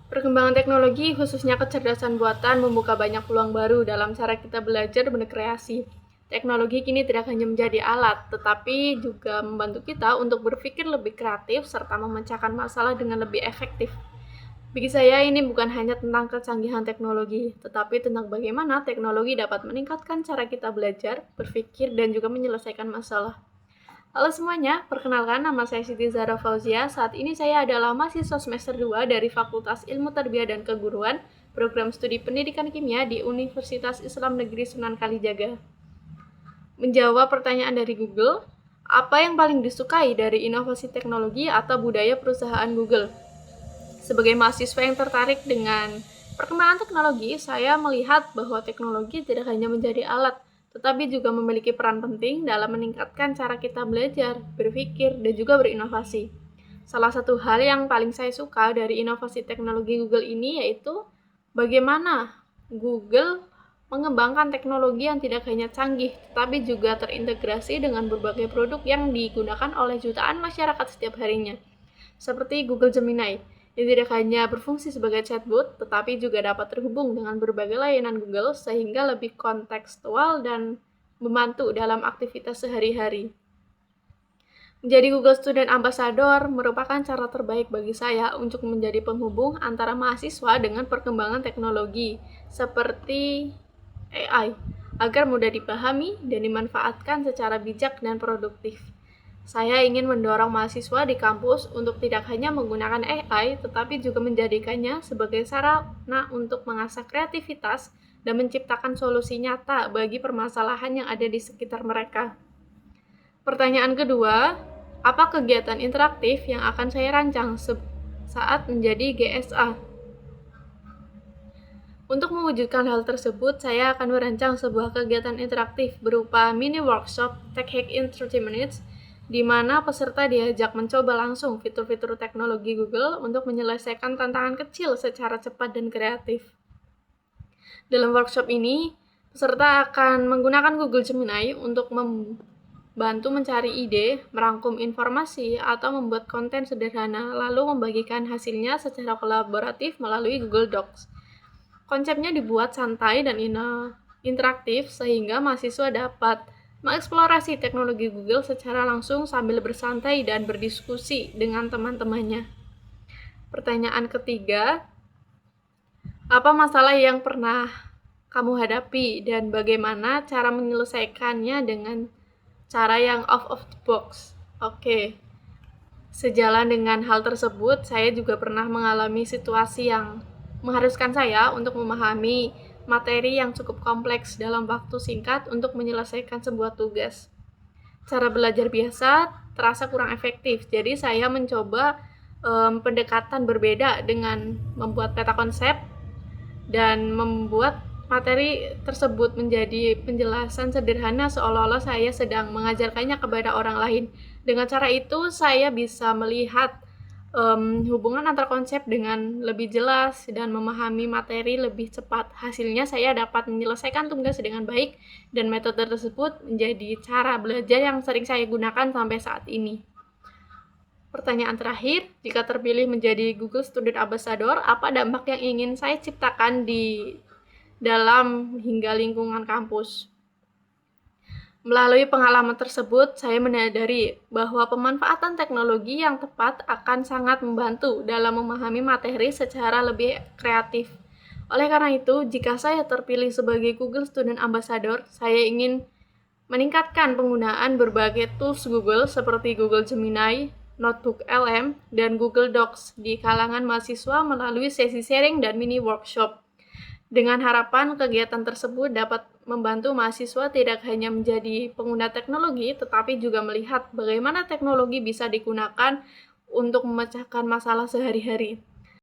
Perkembangan teknologi, khususnya kecerdasan buatan, membuka banyak peluang baru dalam cara kita belajar berkreasi. Teknologi kini tidak hanya menjadi alat, tetapi juga membantu kita untuk berpikir lebih kreatif serta memecahkan masalah dengan lebih efektif. Bagi saya, ini bukan hanya tentang kecanggihan teknologi, tetapi tentang bagaimana teknologi dapat meningkatkan cara kita belajar, berpikir, dan juga menyelesaikan masalah. Halo semuanya, perkenalkan nama saya Siti Zahra Fauzia. Saat ini saya adalah mahasiswa semester 2 dari Fakultas Ilmu Tarbiyah dan Keguruan, program studi Pendidikan Kimia di Universitas Islam Negeri Sunan Kalijaga. Menjawab pertanyaan dari Google, apa yang paling disukai dari inovasi teknologi atau budaya perusahaan Google? Sebagai mahasiswa yang tertarik dengan perkembangan teknologi, saya melihat bahwa teknologi tidak hanya menjadi alat, tetapi juga memiliki peran penting dalam meningkatkan cara kita belajar, berpikir, dan juga berinovasi. Salah satu hal yang paling saya suka dari inovasi teknologi Google ini yaitu bagaimana Google mengembangkan teknologi yang tidak hanya canggih, tetapi juga terintegrasi dengan berbagai produk yang digunakan oleh jutaan masyarakat setiap harinya, seperti Google Gemini, yang tidak hanya berfungsi sebagai chatbot, tetapi juga dapat terhubung dengan berbagai layanan Google sehingga lebih kontekstual dan membantu dalam aktivitas sehari-hari. Menjadi Google Student Ambassador merupakan cara terbaik bagi saya untuk menjadi penghubung antara mahasiswa dengan perkembangan teknologi seperti AI, agar mudah dipahami dan dimanfaatkan secara bijak dan produktif. Saya ingin mendorong mahasiswa di kampus untuk tidak hanya menggunakan AI, tetapi juga menjadikannya sebagai sarana untuk mengasah kreativitas dan menciptakan solusi nyata bagi permasalahan yang ada di sekitar mereka. Pertanyaan kedua, apa kegiatan interaktif yang akan saya rancang saat menjadi GSA? Untuk mewujudkan hal tersebut, saya akan merancang sebuah kegiatan interaktif berupa mini workshop Tech Hack in 30 Minutes, di mana peserta diajak mencoba langsung fitur-fitur teknologi Google untuk menyelesaikan tantangan kecil secara cepat dan kreatif. Dalam workshop ini, peserta akan menggunakan Google Gemini untuk membantu mencari ide, merangkum informasi, atau membuat konten sederhana, lalu membagikan hasilnya secara kolaboratif melalui Google Docs. Konsepnya dibuat santai dan interaktif sehingga mahasiswa dapat mengeksplorasi teknologi Google secara langsung sambil bersantai dan berdiskusi dengan teman-temannya. Pertanyaan ketiga, apa masalah yang pernah kamu hadapi dan bagaimana cara menyelesaikannya dengan cara yang out of the box? Oke. Sejalan dengan hal tersebut, saya juga pernah mengalami situasi yang mengharuskan saya untuk memahami materi yang cukup kompleks dalam waktu singkat untuk menyelesaikan sebuah tugas. Cara belajar biasa terasa kurang efektif, jadi saya mencoba pendekatan berbeda dengan membuat peta konsep dan membuat materi tersebut menjadi penjelasan sederhana seolah-olah saya sedang mengajarkannya kepada orang lain. Dengan cara itu, saya bisa melihat hubungan antar konsep dengan lebih jelas dan memahami materi lebih cepat. Hasilnya saya dapat menyelesaikan tugas dengan baik dan metode tersebut menjadi cara belajar yang sering saya gunakan sampai saat ini. Pertanyaan terakhir, jika terpilih menjadi Google Student Ambassador, apa dampak yang ingin saya ciptakan di dalam hingga lingkungan kampus? Melalui pengalaman tersebut, saya menyadari bahwa pemanfaatan teknologi yang tepat akan sangat membantu dalam memahami materi secara lebih kreatif. Oleh karena itu, jika saya terpilih sebagai Google Student Ambassador, saya ingin meningkatkan penggunaan berbagai tools Google seperti Google Gemini, Notebook LM, dan Google Docs di kalangan mahasiswa melalui sesi sharing dan mini workshop. Dengan harapan kegiatan tersebut dapat membantu mahasiswa tidak hanya menjadi pengguna teknologi, tetapi juga melihat bagaimana teknologi bisa digunakan untuk memecahkan masalah sehari-hari.